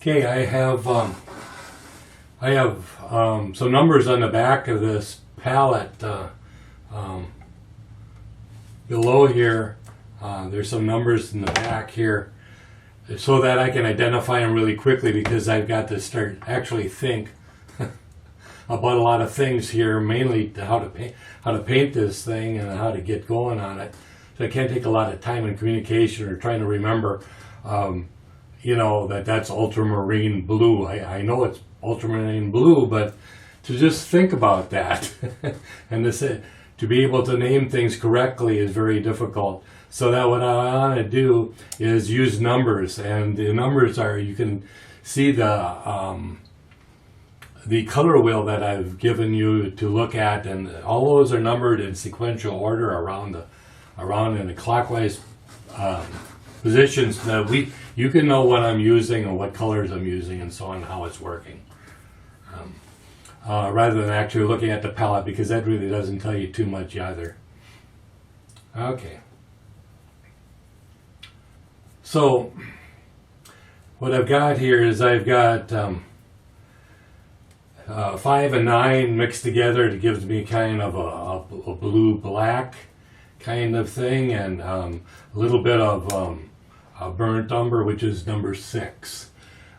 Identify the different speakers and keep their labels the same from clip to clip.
Speaker 1: Okay, I have some numbers on the back of this palette below here. There's some numbers in the back here so that I can identify them really quickly, because I've got to start actually think about a lot of things here, mainly how to paint this thing and how to get going on it. So I can't take a lot of time in communication or trying to remember that's ultramarine blue. I know it's ultramarine blue, but to just think about that and to be able to name things correctly is very difficult. So that what I want to do is use numbers, and the numbers are, you can see the color wheel that I've given you to look at, and all those are numbered in sequential order around in a clockwise positions, that you can know what I'm using and what colors I'm using and so on, how it's working, rather than actually looking at the palette, because that really doesn't tell you too much either. Okay, so what I've got here is I've got 5 and 9 mixed together. It gives me kind of a blue-black kind of thing, and a little bit of burnt umber, which is number 6.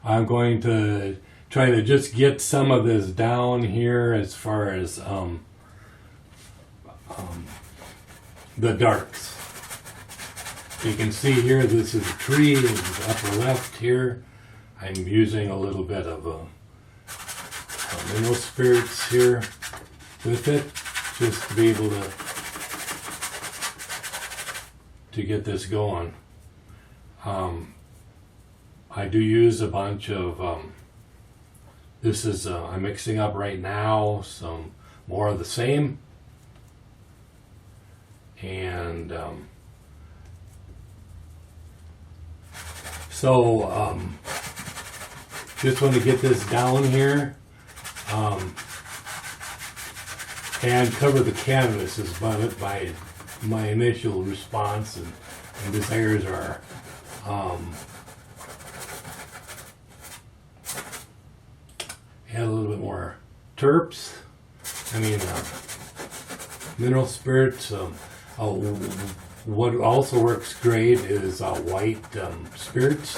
Speaker 1: I'm going to try to just get some of this down here as far as the darks. You can see here, this is a tree in the upper left here. I'm using a little bit of mineral spirits here with it, just to be able to get this going. I do use a bunch of this is I'm mixing up right now some more of the same, and just want to get this down here and cover the canvas is about my initial response and desires are. Add a little bit more terps. Mineral spirits. What also works great is white spirits.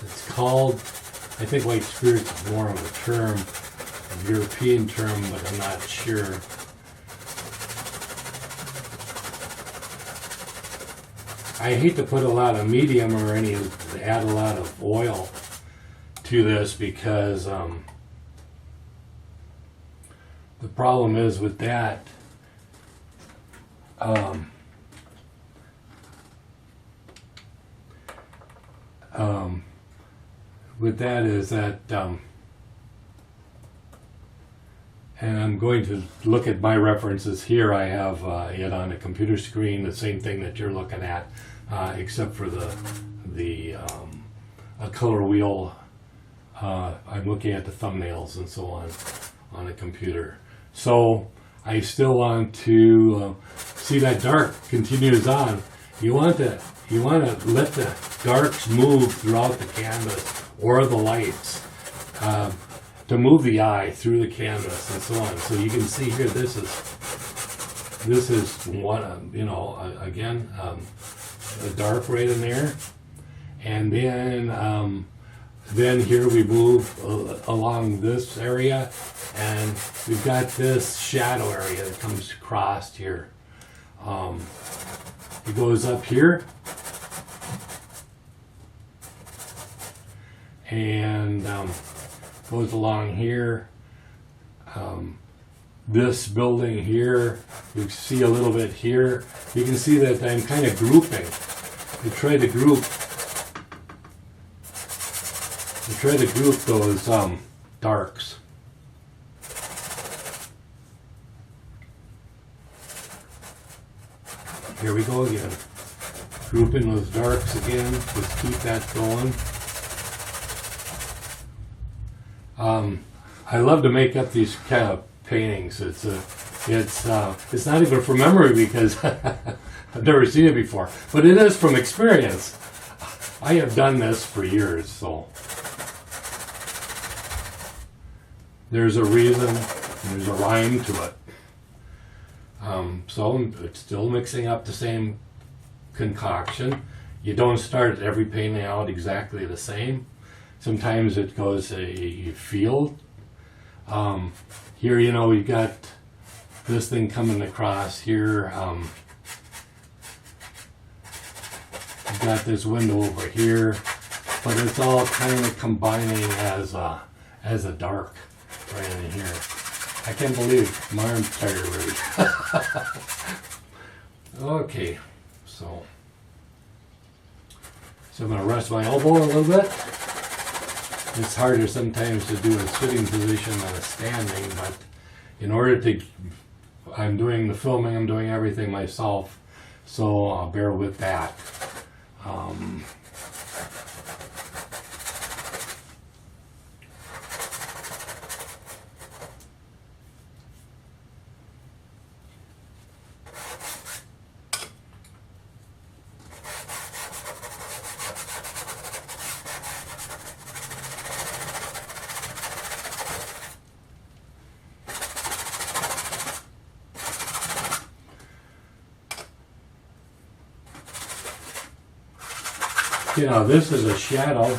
Speaker 1: It's called, I think white spirits is more of a term, a European term, but I'm not sure. I hate to put a lot of medium or add a lot of oil to this, because the problem is with that, and I'm going to look at my references here. I have it on a computer screen, the same thing that you're looking at, except for the color wheel. I'm looking at the thumbnails and so on a computer. So I still want to see that dark continues on. You want to let the darks move throughout the canvas, or the lights, to move the eye through the canvas and so on. So you can see here, this is one, again, a dark right in there, and then here we move along this area, and we've got this shadow area that comes across here. It goes up here, and goes along here. This building here, you see a little bit here. You can see that I'm kind of grouping. I try to group those darks. Here we go again. Grouping those darks again. Just keep that going. I love to make up these kind of paintings. It's not even from memory, because I've never seen it before, but it is from experience. I have done this for years, so there's a reason, and there's a rhyme to it. So it's still mixing up the same concoction. You don't start every painting out exactly the same. Sometimes it goes a field. Here, you know, we got this thing coming across here. We've got this window over here, but it's all kind of combining as a dark right in here. I can't believe my arm's tired already. Okay, so I'm going to rest my elbow a little bit. It's harder sometimes to do a sitting position than a standing, but in order to, I'm doing the filming, I'm doing everything myself, so I'll bear with that. You know, this is a shadow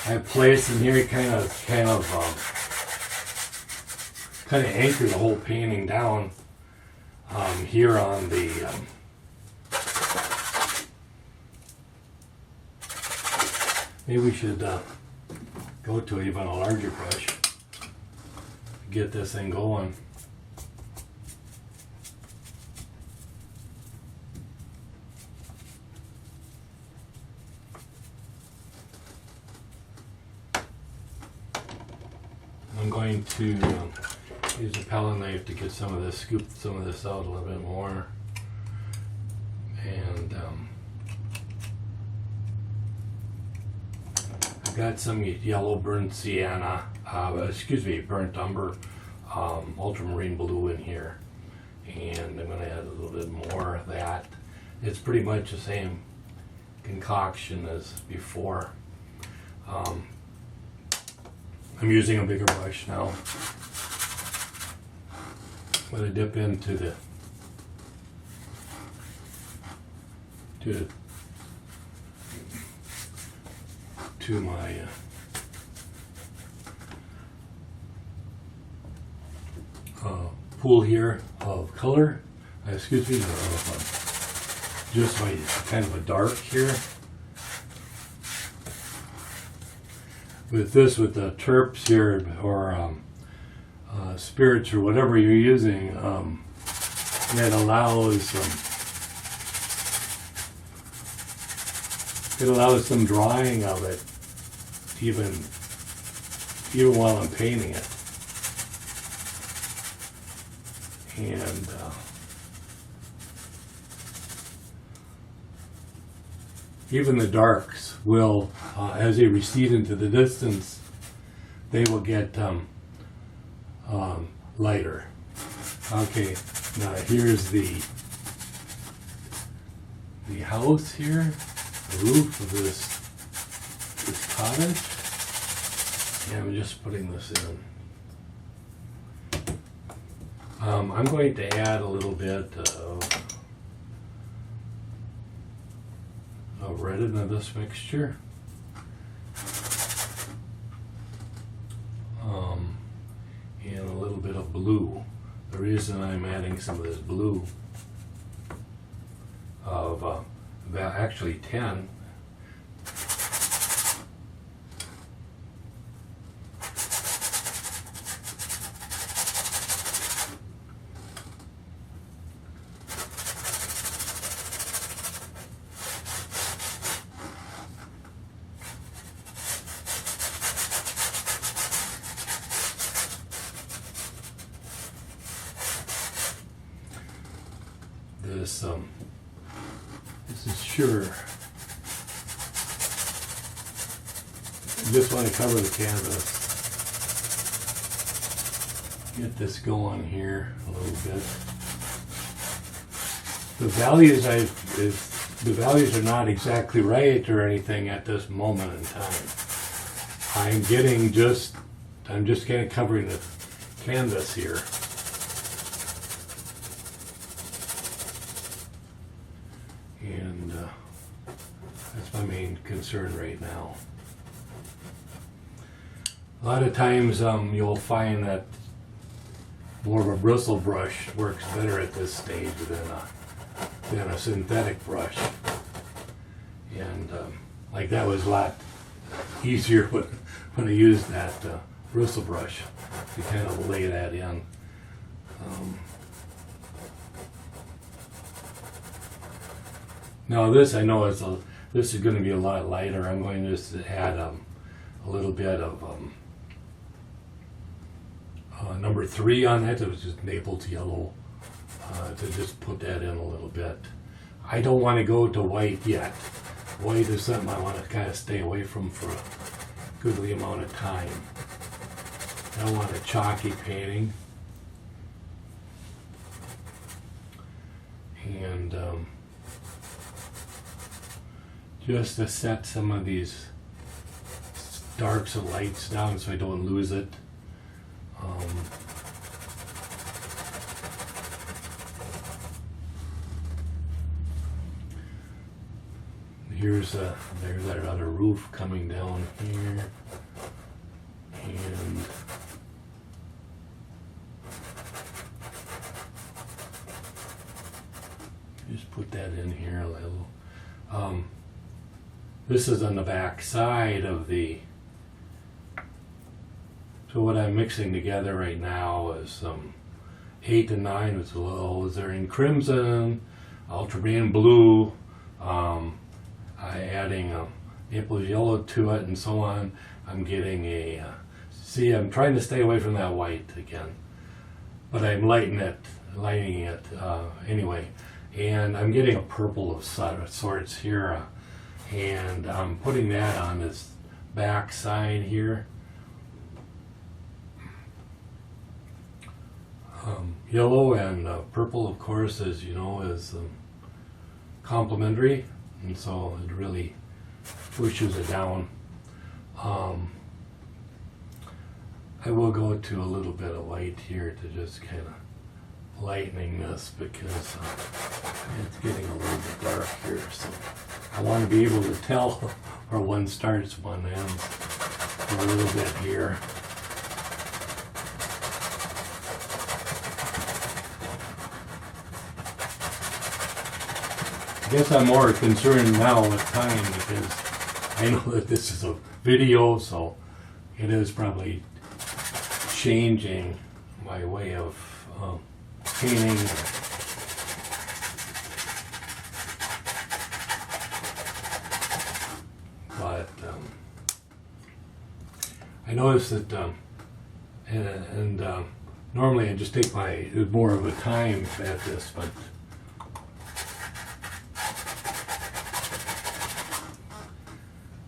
Speaker 1: I placed in here, kind of anchor the whole painting down here on the maybe we should go to even a larger brush to get this thing going. I'm going to use a palette knife to get some of this, scoop some of this out a little bit more. And I've got some yellow burnt sienna, burnt umber, ultramarine blue in here. And I'm going to add a little bit more of that. It's pretty much the same concoction as before. I'm using a bigger brush now. I'm going to dip into to my pool here of color. Just my kind of a dark here. With the terps here, or spirits, or whatever you're using, it allows some drying of it, even while I'm painting it. And even the darks will, as they recede into the distance, they will get lighter. Okay, now here's the house here, the roof of this cottage, and I'm just putting this in. I'm going to add a little bit of red into this mixture. And a little bit of blue. The reason I'm adding some of this blue of about actually 10. This is sure. I just want to cover the canvas. Get this going here a little bit. The values are not exactly right or anything at this moment in time. I'm getting just I'm just kind of covering the canvas here. And that's my main concern right now. A lot of times you'll find that more of a bristle brush works better at this stage than a synthetic brush. And like that was a lot easier when I used that bristle brush to kind of lay that in. Now this I know this is going to be a lot lighter. I'm going to just add a little bit of number 3 on that. It was just Naples yellow to just put that in a little bit. I don't want to go to white yet. White is something I want to kind of stay away from for a goodly amount of time. I don't want a chalky painting. And just to set some of these darks and lights down so I don't lose it. There's that other roof coming down here, and just put that in here a little. This is on the back side of the. So what I'm mixing together right now is 8 and 9 with a little. They're in crimson, ultramarine blue. Adding Naples yellow to it and so on. I'm getting I'm trying to stay away from that white again, but I'm lighting it anyway. And I'm getting a purple of sorts here, and I'm putting that on this back side here. Yellow and purple, of course, as you know, is complementary. And so it really pushes it down. I will go to a little bit of white here to just kind of lightening this because it's getting a little bit dark here. So I want to be able to tell where one starts, one ends a little bit here. I guess I'm more concerned now with time because I know that this is a video, so it is probably changing my way of painting. But I noticed that, normally I just take more of a time at this, but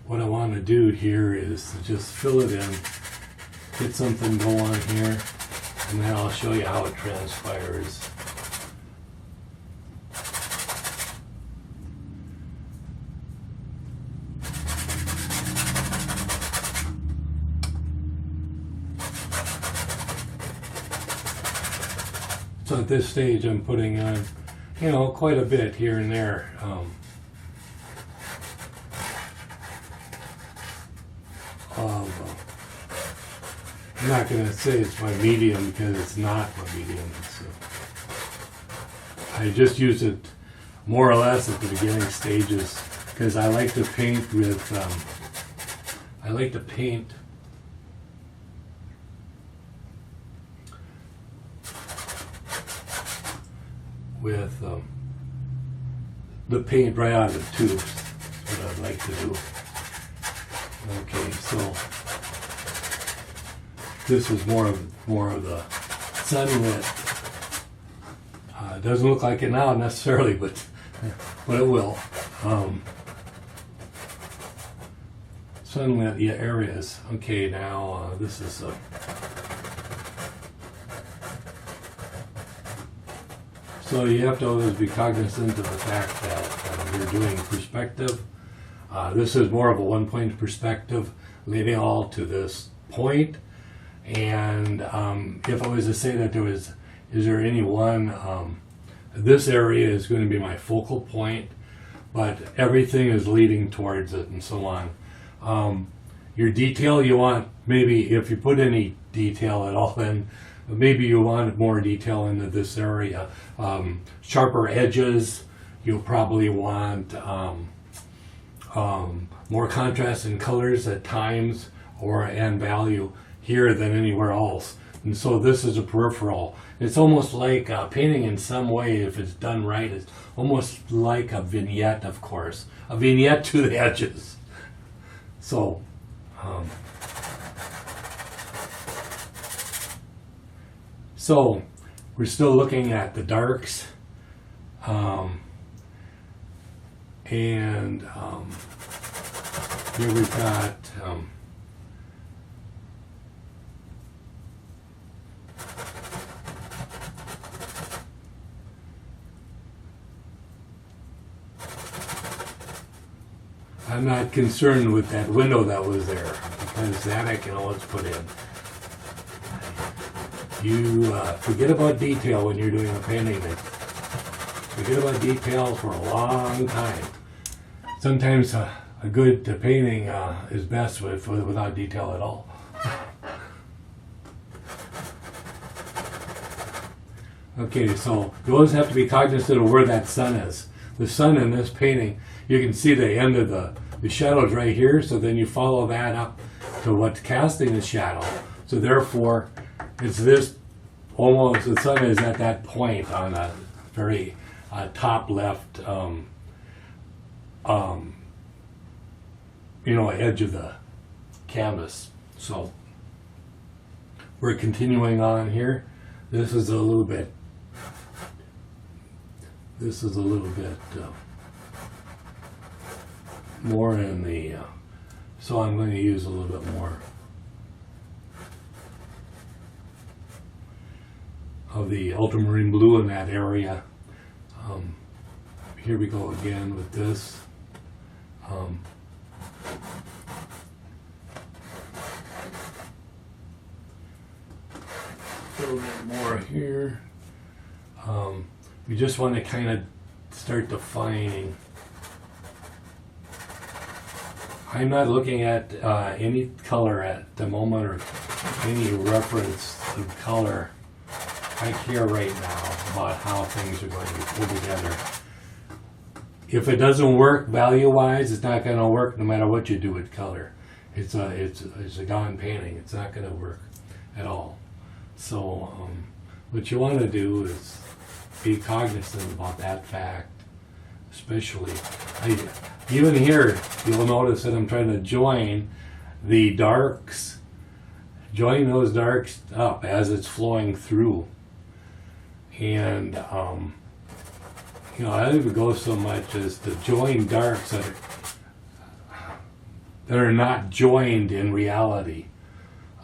Speaker 1: what I want to do here is to just fill it in, get something going here, and then I'll show you how it transpires. So at this stage I'm putting on, quite a bit here and there. I'm not going to say it's my medium because it's not my medium. I just use it more or less at the beginning stages because I like to paint with, the paint right out of the tubes. That's what I'd like to do. Okay, so this is more of the sunlit. It doesn't look like it now necessarily, but it will. Sunlit areas. Okay, now this is so you have to always be cognizant of the fact that you're doing perspective. This is more of a one-point perspective leading all to this point. And if I was to say that is there any one, this area is going to be my focal point, but everything is leading towards it and so on. Your detail, you want, maybe if you put any detail at all, then maybe you want more detail into this area. Sharper edges, you'll probably want more contrast in colors at times and value here than anywhere else. And so this is a peripheral. It's almost like painting in some way, if it's done right. It's almost like a vignette, of course. A vignette to the edges. So, we're still looking at the darks. Here we've got I'm not concerned with that window that was there, because that I can always put in. You forget about detail when you're doing a painting. Forget about detail for a long time. Sometimes a good painting is best without detail at all. Okay, so you always have to be cognizant of where that sun is. The sun in this painting, you can see the end of the shadows right here, so then you follow that up to what's casting the shadow. So therefore, it's this, almost, the sun is at that point on the very top left edge of the canvas. So we're continuing on here. This is a little bit more in the so I'm going to use a little bit more of the ultramarine blue in that area. Here we go again with this. A little bit more here. We just want to kind of start defining. I'm not looking at any color at the moment or any reference to color. I care right now about how things are going to be put together. If it doesn't work value-wise, it's not going to work no matter what you do with color. It's a gone painting. It's not going to work at all. So what you want to do is be cognizant about that fact, especially. Even here, you'll notice that I'm trying to join the darks, join those darks up as it's flowing through. And, I don't even go so much as to join darks that are not joined in reality.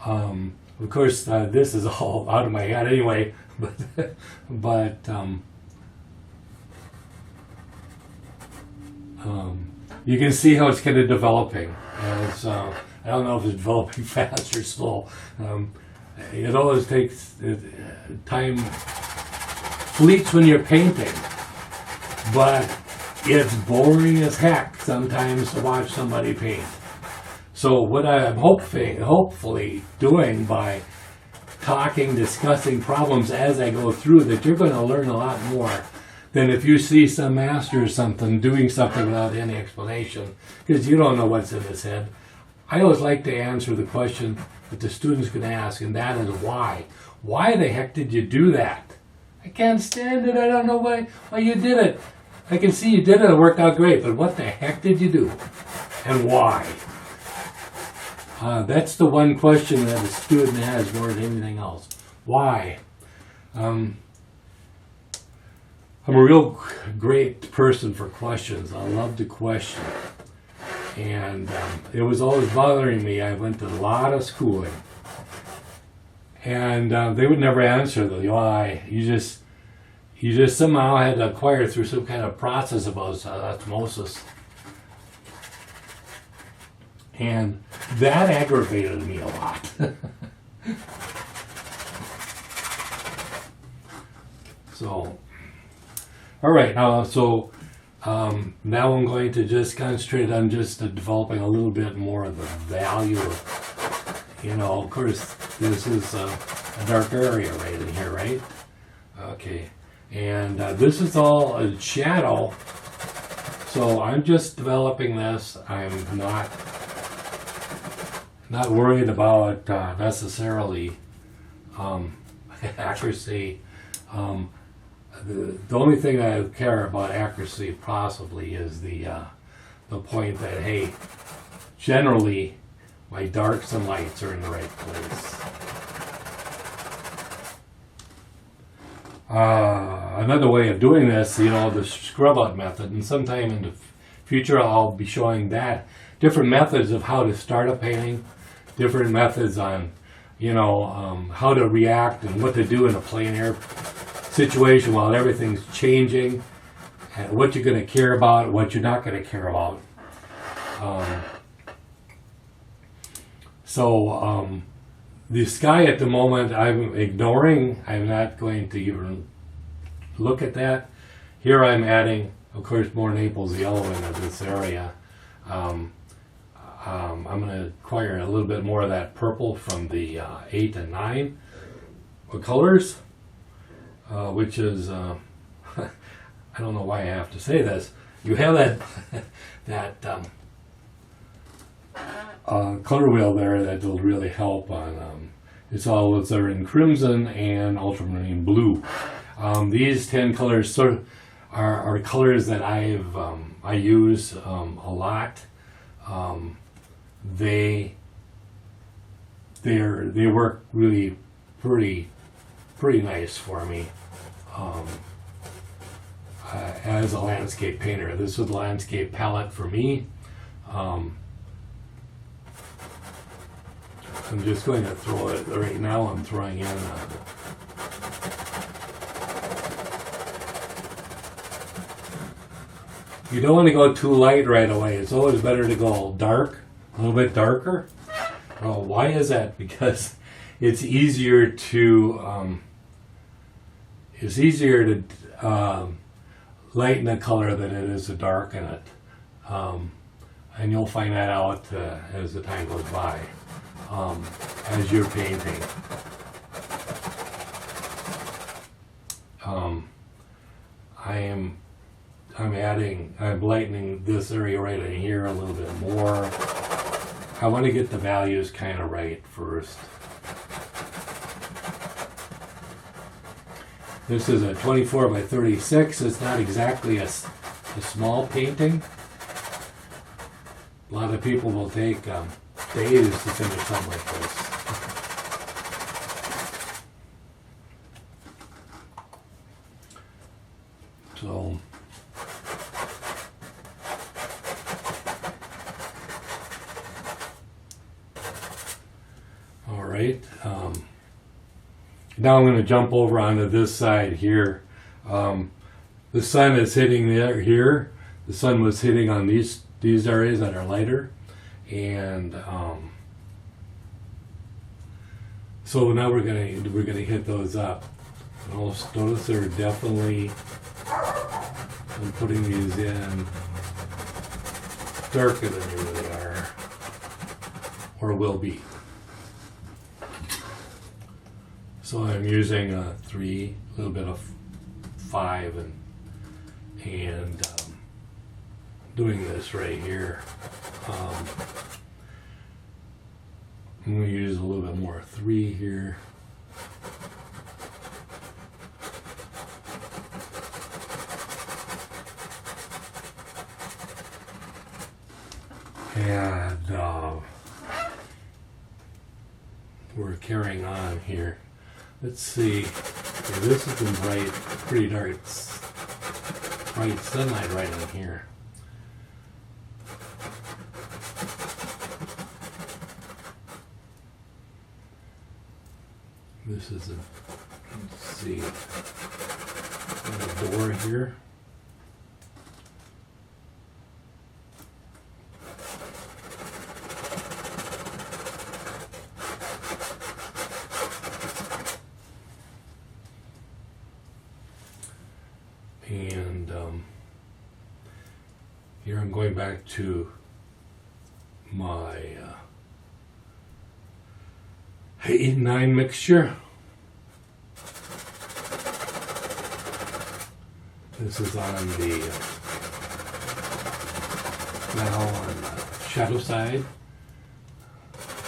Speaker 1: Of course, this is all out of my head anyway, but you can see how it's kind of developing. As, I don't know if it's developing fast or slow. It always takes time, fleets when you're painting, but it's boring as heck sometimes to watch somebody paint. So what I'm hopefully doing by talking, discussing problems as I go through, that you're going to learn a lot more than if you see some master or something doing something without any explanation, because you don't know what's in his head. I always like to answer the question that the students can ask, and that is why. Why the heck did you do that? I can't stand it. I don't know why you did it. I can see you did it. It worked out great. But what the heck did you do? And why? That's the one question that a student has more than anything else. Why? I'm a real great person for questions. I love to question. And it was always bothering me. I went to a lot of schooling. And they would never answer the why. You just somehow had to acquire through some kind of process of osmosis. And that aggravated me a lot. All right, so now I'm going to just concentrate on just developing a little bit more of the value of, of course, this is a dark area right in here, right? Okay, and this is all a shadow, so I'm just developing this. I'm not worried about necessarily accuracy. The only thing I care about accuracy possibly is the point that, hey, generally my darks and lights are in the right place. Another way of doing this, the scrub out method, and sometime in the future I'll be showing that different methods of how to start a painting, different methods on how to react and what to do in a plein air situation while everything's changing, and what you're going to care about, what you're not going to care about. The sky at the moment I'm ignoring. I'm not going to even look at that. Here I'm adding, of course, more Naples yellow into this area. I'm going to acquire a little bit more of that purple from the 8 and 9 colors, which is, I don't know why I have to say this. You have that color wheel there that will really help on, it's are in crimson and ultramarine blue. These 10 colors sort of are colors that I use a lot. They work really pretty nice for me as a landscape painter. This is a landscape palette for me. I'm just going to throw it right now. I'm throwing in you don't want to go too light right away. It's always better to go dark, a little bit darker. Why is that? Because it's easier to lighten a color than it is to darken it, and you'll find that out as the time goes by, as you're painting. I'm lightening this area right in here a little bit more. I want to get the values kind of right first. This is a 24 by 36. It's not exactly a small painting. A lot of people will take days to finish something like this. So, all right. Now I'm going to jump over onto this side here. The sun is hitting there here. The sun was hitting on these areas that are lighter, and so now we're gonna hit those up. Notice they're definitely. I'm putting these in darker than they really are, or will be. So I'm using a 3, a little bit of 5, and doing this right here. I'm going to use a little bit more 3 here. And we're carrying on here. Let's see. Okay, this has been bright, pretty dark. Bright sunlight right in here. This is let's see, a door here. And Here I'm going back to my 8 and 9 mixture. This is on the now on the shadow side,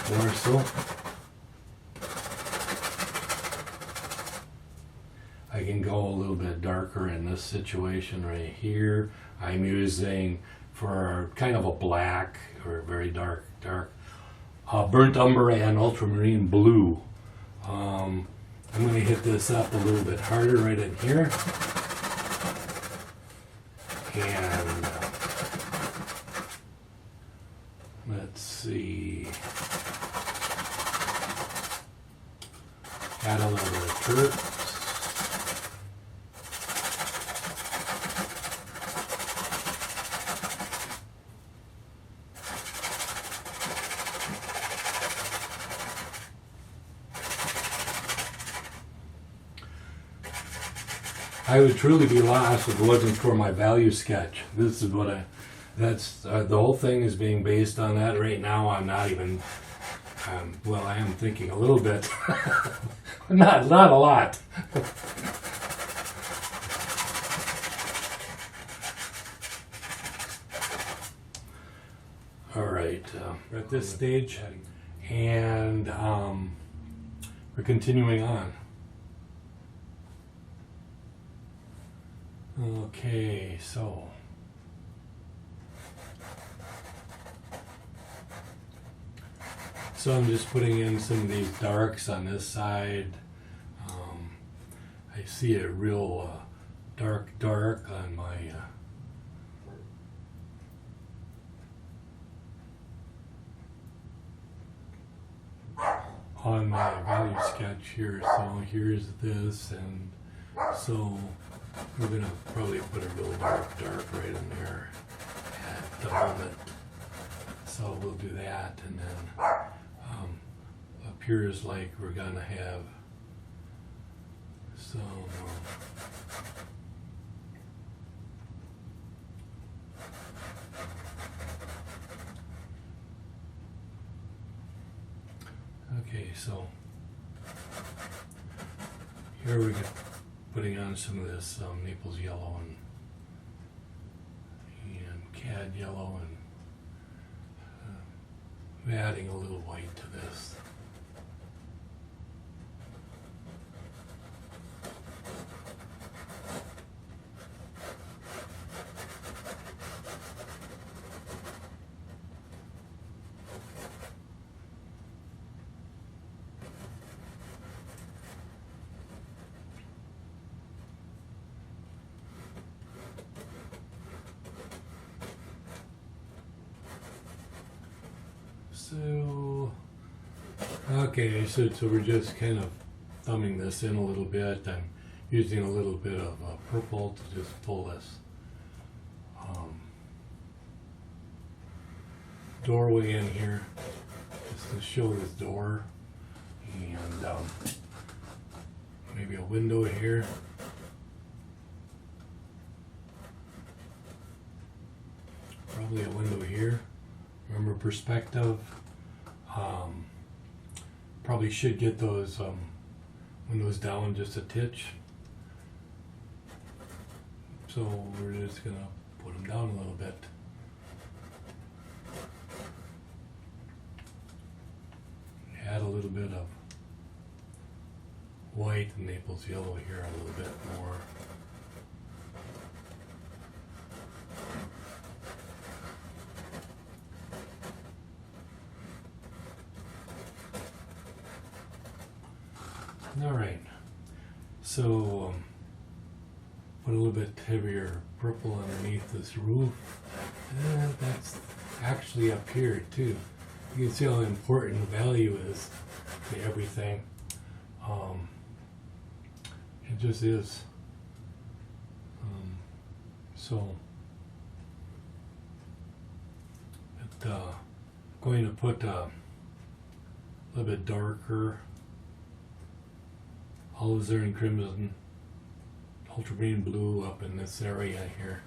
Speaker 1: more so. I can go a little bit darker in this situation right here. I'm using for kind of a black or very dark burnt umber and ultramarine blue. I'm going to hit this up a little bit harder right in here. And let's see. Add a little bit of turp. I would truly be lost if it wasn't for my value sketch. This is what the whole thing is being based on that right now. I'm not even, well, I am thinking a little bit, not a lot. All right, we're at this stage, and we're continuing on. Okay, so I'm just putting in some of these darks on this side. I see a real dark on my value sketch here. So here's this, and so we're going to probably put a real dark right in there at the moment. So we'll do that, and then appears like we're going to have some okay, so here we go. Putting on some of this Naples yellow and cad yellow, and adding a little white to this. So, okay, so we're just kind of thumbing this in a little bit. I'm using a little bit of purple to just pull this doorway in here, just to show this door, and maybe a window here. Probably a window here. Remember perspective. Probably should get those windows down just a titch. So we're just gonna put them down a little bit. Add a little bit of white and Naples yellow here a little bit more. All right, so put a little bit heavier purple underneath this roof, and that's actually up here too. You can see how important value is to everything. It just is. So, going to put a little bit darker alizarin crimson, ultramarine blue up in this area here.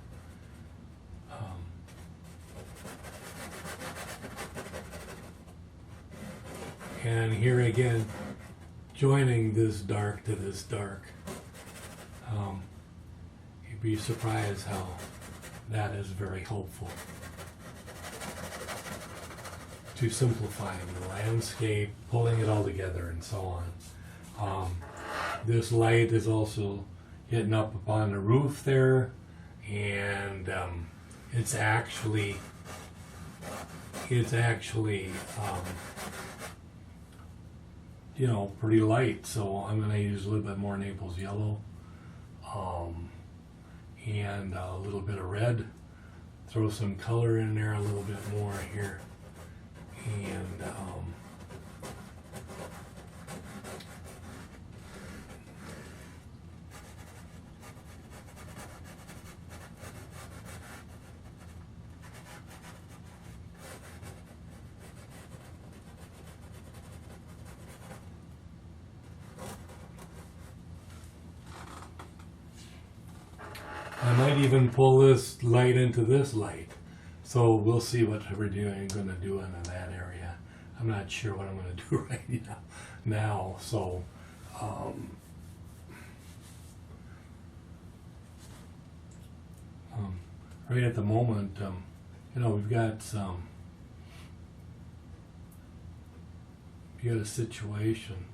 Speaker 1: And here again, joining this dark to this dark. You'd be surprised how that is very helpful to simplifying the landscape, pulling it all together, and so on. This light is also hitting up upon the roof there, and it's actually you know, pretty light, so I'm going to use a little bit more Naples yellow, and a little bit of red. Throw some color in there a little bit more here, and I might even pull this light into this light. So we'll see what we're going to do in that area. I'm not sure what I'm going to do right now. So right at the moment, you know, we've got a situation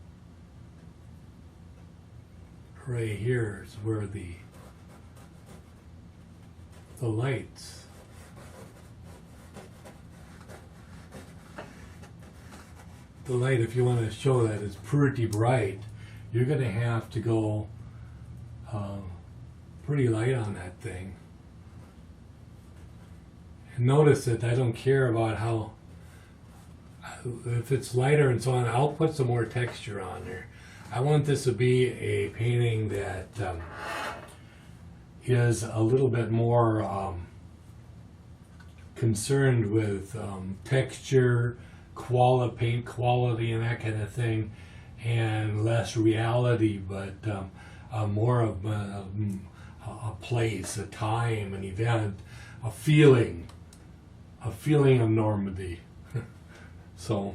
Speaker 1: right here is where the lights the light, if you want to show that, is pretty bright. You're going to have to go pretty light on that thing. And notice that I don't care about how, if it's lighter and so on, I'll put some more texture on there. I want this to be a painting that is a little bit more concerned with texture, paint quality, and that kind of thing, and less reality, but more of a place, a time, an event, a feeling of Normandy. So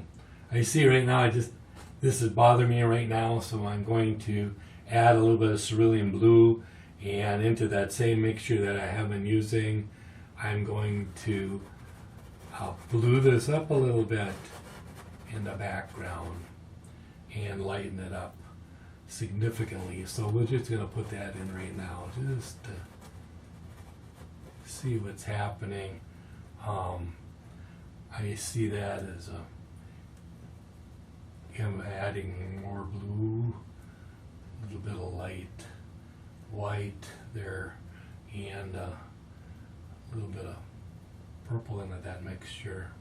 Speaker 1: I see right now, this is bothering me right now, so I'm going to add a little bit of cerulean blue, and into that same mixture that I have been using, I'm going to blue this up a little bit in the background and lighten it up significantly. So we're just going to put that in right now just to see what's happening. I see that as him adding more blue, a little bit of light white there, and a little bit of purple into that mixture,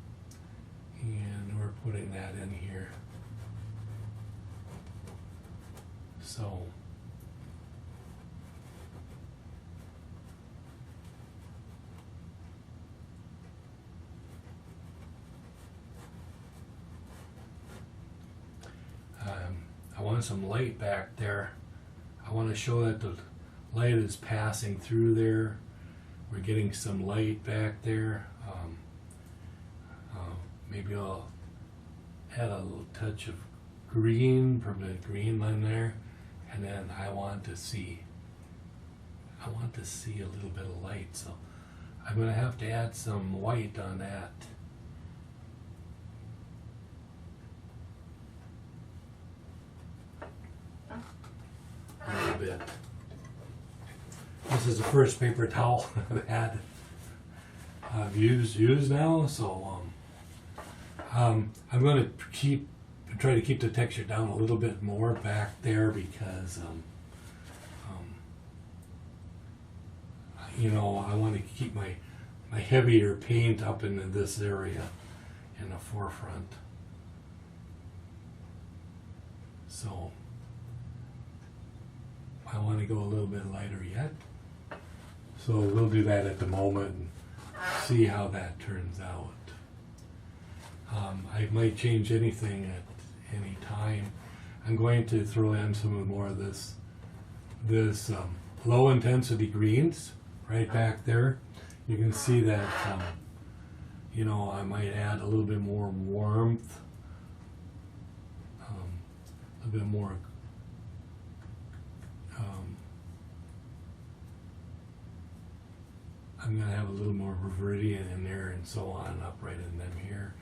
Speaker 1: and we're putting that in here. So I want some light back there. I want to show that the light is passing through there. We're getting some light back there. Maybe I'll add a little touch of green, permanent green in there, and then I want to see a little bit of light, so I'm going to have to add some white on that. A little bit. This is the first paper towel I've used now, so I'm going to try to keep the texture down a little bit more back there, because you know, I want to keep my heavier paint up in this area in the forefront. So I want to go a little bit lighter yet. So we'll do that at the moment and see how that turns out. I might change anything at any time. I'm going to throw in some more of this low intensity greens right back there. You can see that, you know, I might add a little bit more warmth bit more I'm going to have a little more viridian in there and so on, upright in them here.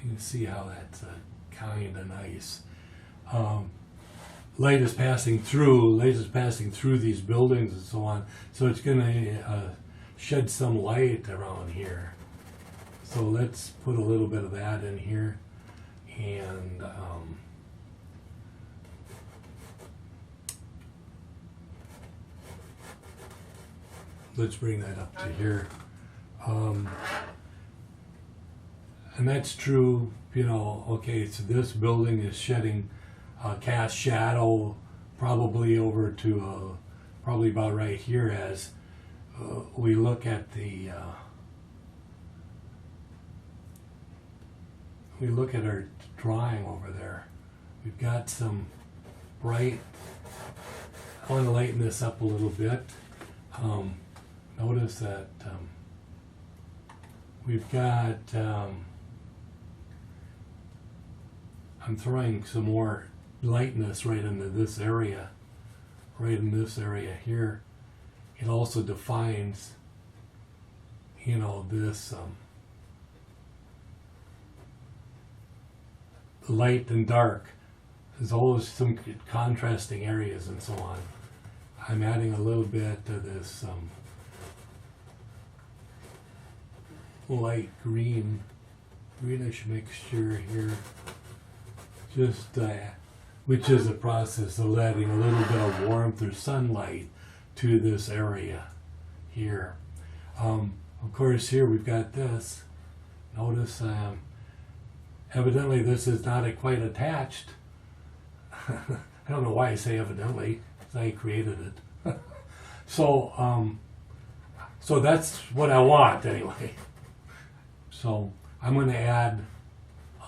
Speaker 1: You can see how that's kind of nice. Light is passing through these buildings and so on, so it's going to shed some light around here. So let's put a little bit of that in here, and let's bring that up to here. And that's true, you know, okay, so this building is shedding cast shadow probably over to probably about right here as we look at the we look at our drawing over there. We've got some bright, I want to lighten this up a little bit. Notice that we've got I'm throwing some more lightness right into this area, right in this area here. It also defines, you know, this light and dark. There's always some contrasting areas and so on. I'm adding a little bit to this light green, greenish mixture here. Just which is a process of adding a little bit of warmth or sunlight to this area here. Of course, here we've got this. Notice, evidently this is not quite attached. I don't know why I say evidently, because I created it. So that's what I want anyway. So I'm going to add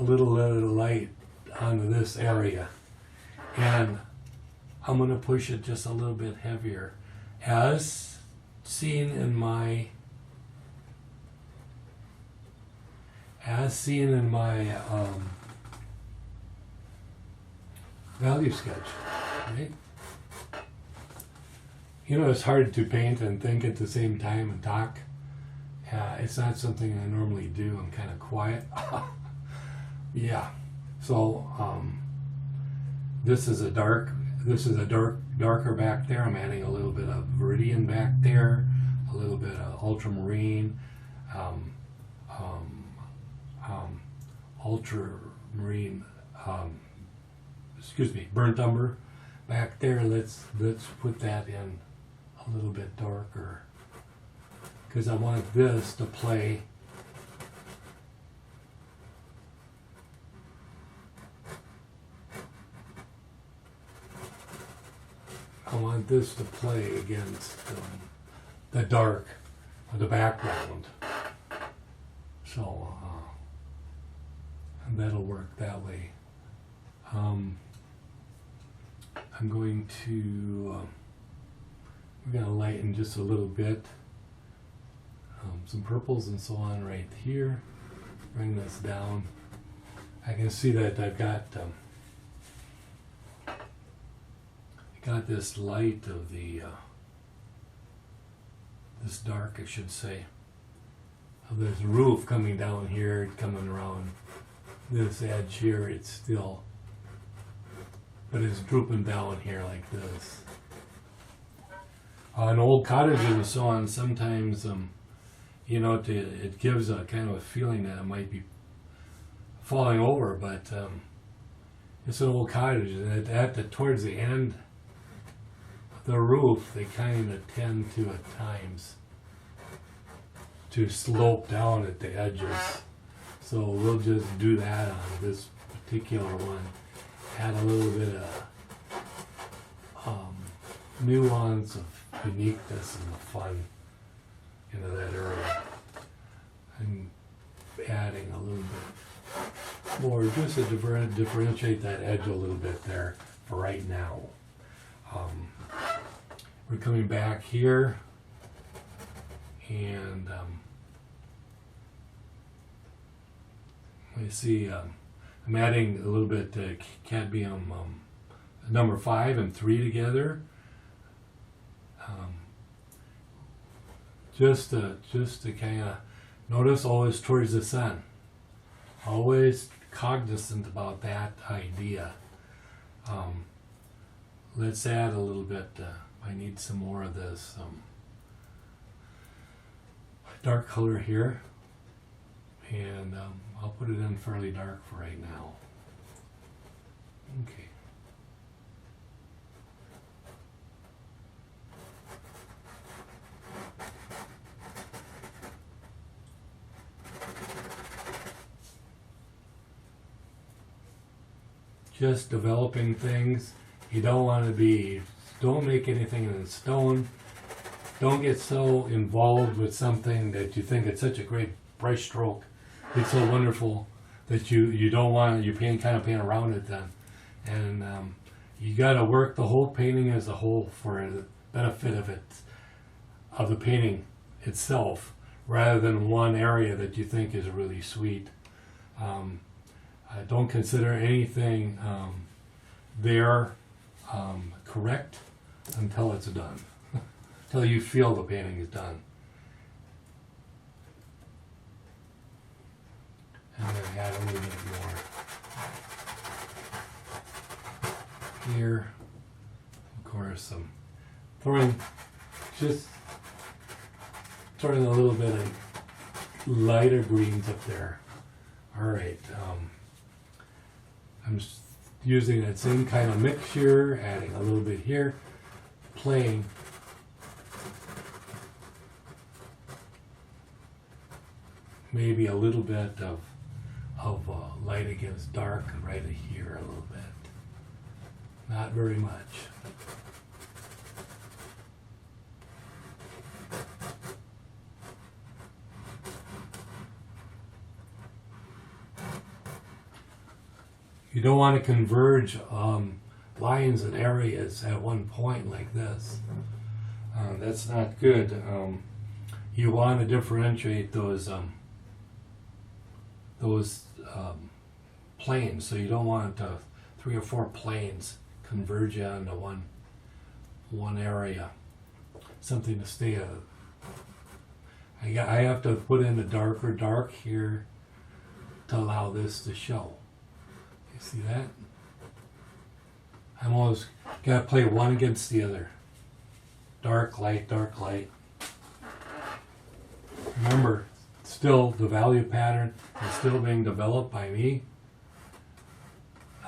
Speaker 1: a little bit of light onto this area, and I'm going to push it just a little bit heavier, as seen in my value sketch, right? You know, it's hard to paint and think at the same time and talk. It's not something I normally do. I'm kind of quiet. Yeah. So this is a darker back there. I'm adding a little bit of viridian back there, a little bit of ultramarine, burnt umber back there. Let's put that in a little bit darker, because I want this to play against the dark of the background. So and that'll work that way. I'm going to we're going to lighten just a little bit. Some purples and so on right here. Bring this down. I can see that I've got this light of the this dark, I should say, of this roof coming down here, coming around this edge here. It's still, but it's drooping down here like this. On old cottages and so on, sometimes you know, it gives a kind of a feeling that it might be falling over, but it's an old cottage, and towards the end of the roof, they kind of tend to at times to slope down at the edges. So we'll just do that on this particular one. Add a little bit of nuance of uniqueness and the fun into that area. I'm adding a little bit more just to differentiate that edge a little bit there for right now. We're coming back here, and we see I'm adding a little bit cadmium number 5 and 3 together. Just to kind of notice always towards the sun. Always cognizant about that idea. Let's add a little bit. I need some more of this dark color here, and I'll put it in fairly dark for right now. Okay. Just developing things. You don't want to be, don't make anything in stone. Don't get so involved with something that you think it's such a great brush stroke. It's so wonderful that you don't want, you paint around it then. And you got to work the whole painting as a whole for the benefit of the painting itself, rather than one area that you think is really sweet. I don't consider anything there correct until it's done, until you feel the painting is done. And then add a little bit more here. Of course, just throwing a little bit of lighter greens up there. All right. I'm using that same kind of mixture, adding a little bit here, playing. Maybe a little bit of light against dark right here a little bit. Not very much. You don't want to converge lines and areas at one point like this. That's not good. You want to differentiate those planes, so you don't want 3 or 4 planes converge onto one area. Something to stay out. I have to put in a darker dark here to allow this to show. You see that? I'm always got to play one against the other. Dark, light, dark, light. Remember, still the value pattern is still being developed by me.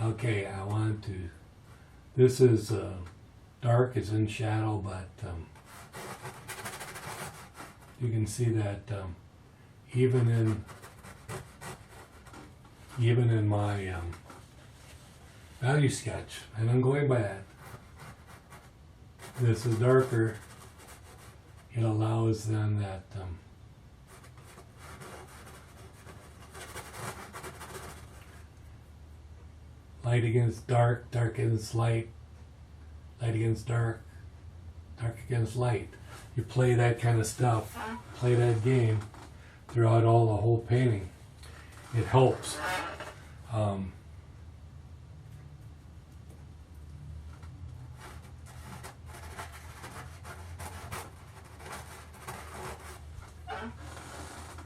Speaker 1: Okay, I want to, this is dark, it's in shadow, but you can see that even in my value sketch, and I'm going by that. This is darker. It allows then that light against dark, dark against light, light against dark, dark against light. You play that kind of stuff, play that game throughout the whole painting. It helps.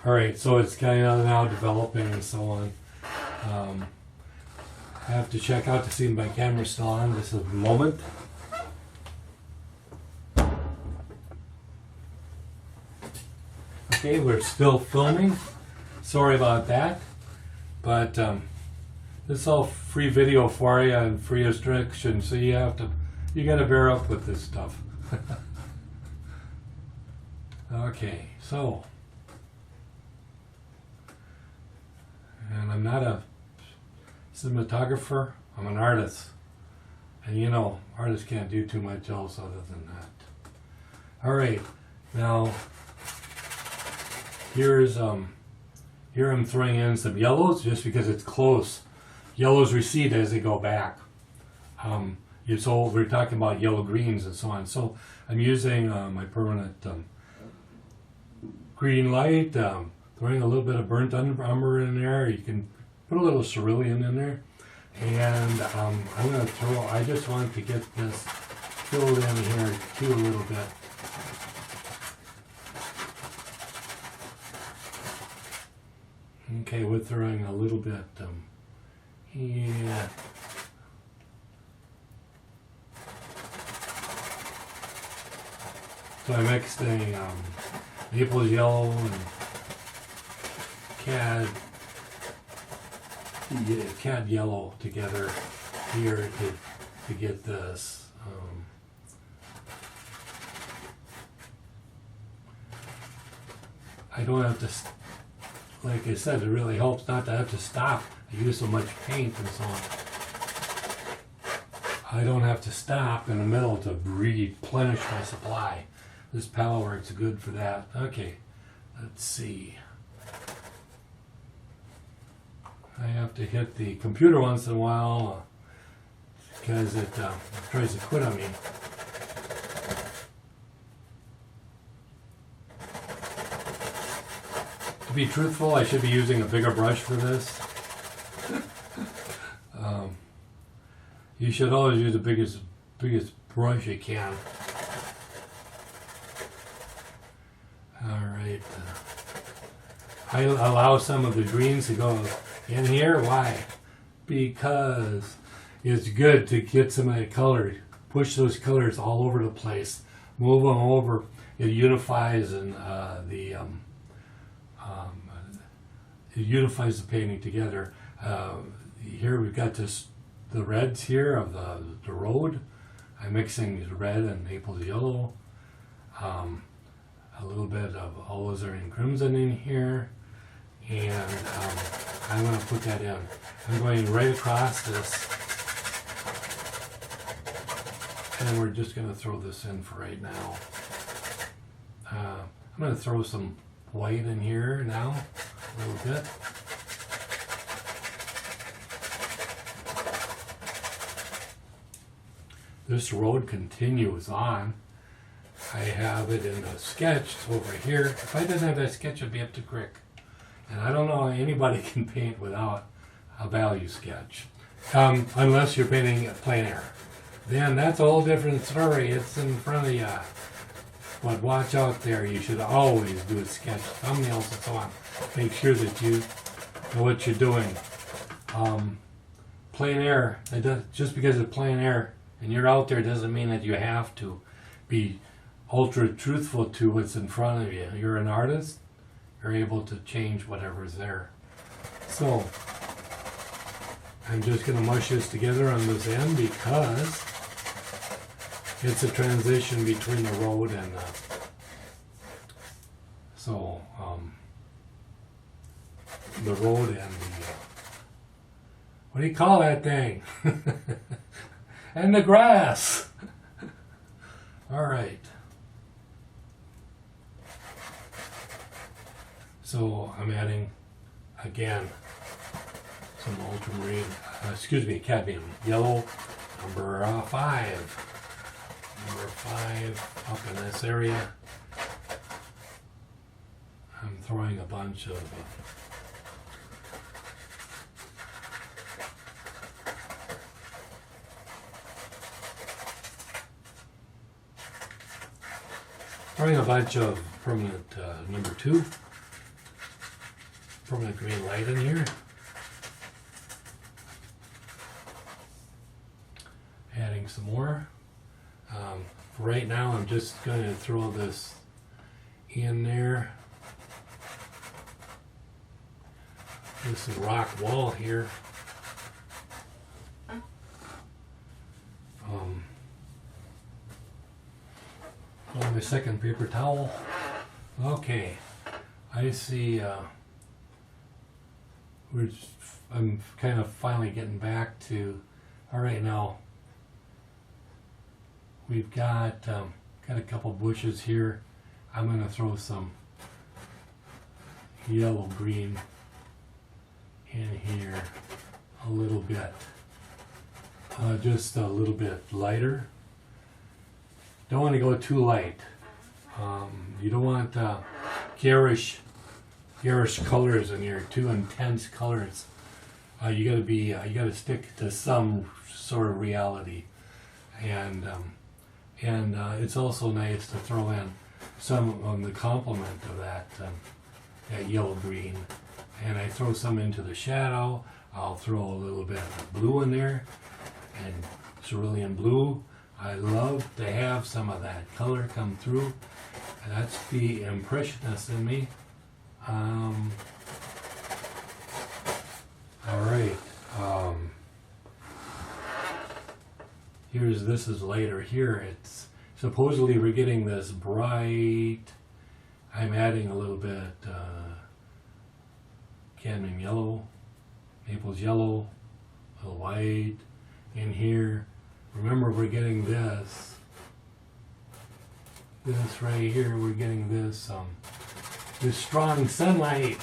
Speaker 1: All right, so it's kind of now developing and so on. I have to check out to see if my camera's still on. This is a moment. Okay, we're still filming. Sorry about that, but this is all free video for you and free instruction, so you gotta bear up with this stuff. Okay, so, and I'm not a cinematographer, I'm an artist, and you know, artists can't do too much else other than that. All right, now here I'm throwing in some yellows just because it's close. Yellows recede as they go back. So we're talking about yellow greens and so on. So I'm using my permanent green light, throwing a little bit of burnt umber in there. You can put a little cerulean in there. And I'm going to throw, I just want to get this filled in here too a little bit. Okay, we're throwing a little bit, yeah. So I mixed the Naples yellow and cad yellow together here to get this. I don't have to, like I said, it really helps not to have to stop. I use so much paint and so on. I don't have to stop in the middle to replenish my supply. This palette works good for that. Okay, let's see. I have to hit the computer once in a while because it tries to quit on me. To be truthful, I should be using a bigger brush for this. You should always use the biggest brush you can. Alright. I allow some of the greens to go in here. Why? Because it's good to get some of that color. Push those colors all over the place. Move them over. It unifies and it unifies the painting together. Here we've got the reds here of the road. I'm mixing red and Naples yellow. A little bit of alizarin crimson in here, and I'm going to put that in. I'm going right across this, and we're just going to throw this in for right now. I'm going to throw some white in here now, a little bit. This road continues on. I have it in a sketch over here. If I didn't have that sketch, I'd be up to crick. And I don't know how anybody can paint without a value sketch. Unless you're painting plein air. Then that's a whole different story. It's in front of you. But watch out there. You should always do a sketch, thumbnails and so on. Make sure that you know what you're doing. Plein air, just because it's plein air and you're out there doesn't mean that you have to be ultra truthful to what's in front of you. You're an artist, you're able to change whatever's there. So I'm just going to mush this together on this end because it's a transition between the road and the road and the what do you call that thing? And the grass. All right. So I'm adding again some ultramarine, cadmium yellow, number 5. Number 5 up in this area. I'm throwing a bunch of permanent number 2. Permanent green light in here. Adding some more. For right now, I'm just going to throw this in there. This rock wall here. On my second paper towel. Okay, I see. I'm kind of finally getting back to. All right, now we've got a couple bushes here. I'm going to throw some yellow green in here a little bit, just a little bit lighter. Don't want to go too light. You don't want garish colors in here, too intense colors. you gotta stick to some sort of reality, and it's also nice to throw in some of the complement of that yellow green, and I throw some into the shadow. I'll throw a little bit of blue in there, and cerulean blue. I love to have some of that color come through. And that's the impressionist in me. All right. This is later here. It's supposedly we're getting this bright. I'm adding a little bit cadmium yellow, Naples yellow, a little white in here. Remember, we're getting this right here. We're getting this strong sunlight.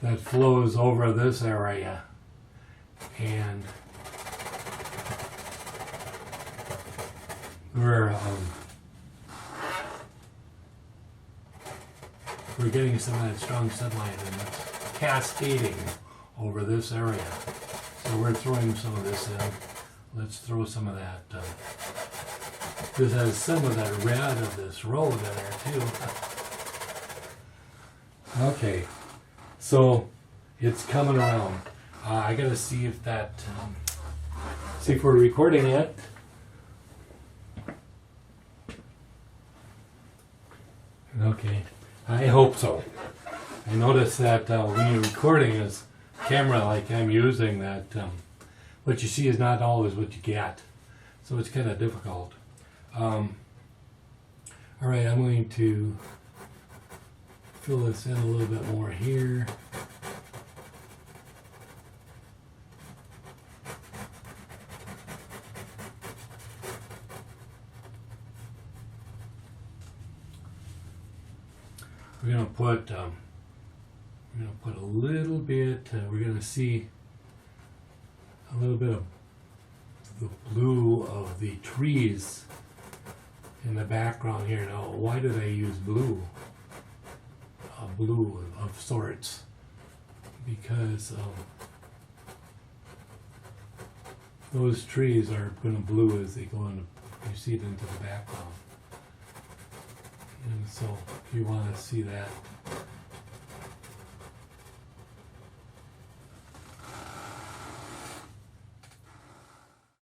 Speaker 1: That flows over this area, and we're getting some of that strong sunlight, and it's cascading over this area. So we're throwing some of this in. Let's throw some of that. This has some of that red of this road in there too. Okay, so it's coming around. I gotta see if that, see if we're recording yet. Okay, I hope so. I noticed that when you're recording this camera like I'm using, that what you see is not always what you get. So it's kind of difficult. All right, I'm going to fill this in a little bit more here. We're going to put a little bit, we're going to see a little bit of the blue of the trees in the background here. Now, why did I use blue? Blue of sorts. Because those trees are going to blue as they go into, you see it into the background. And so if you want to see that,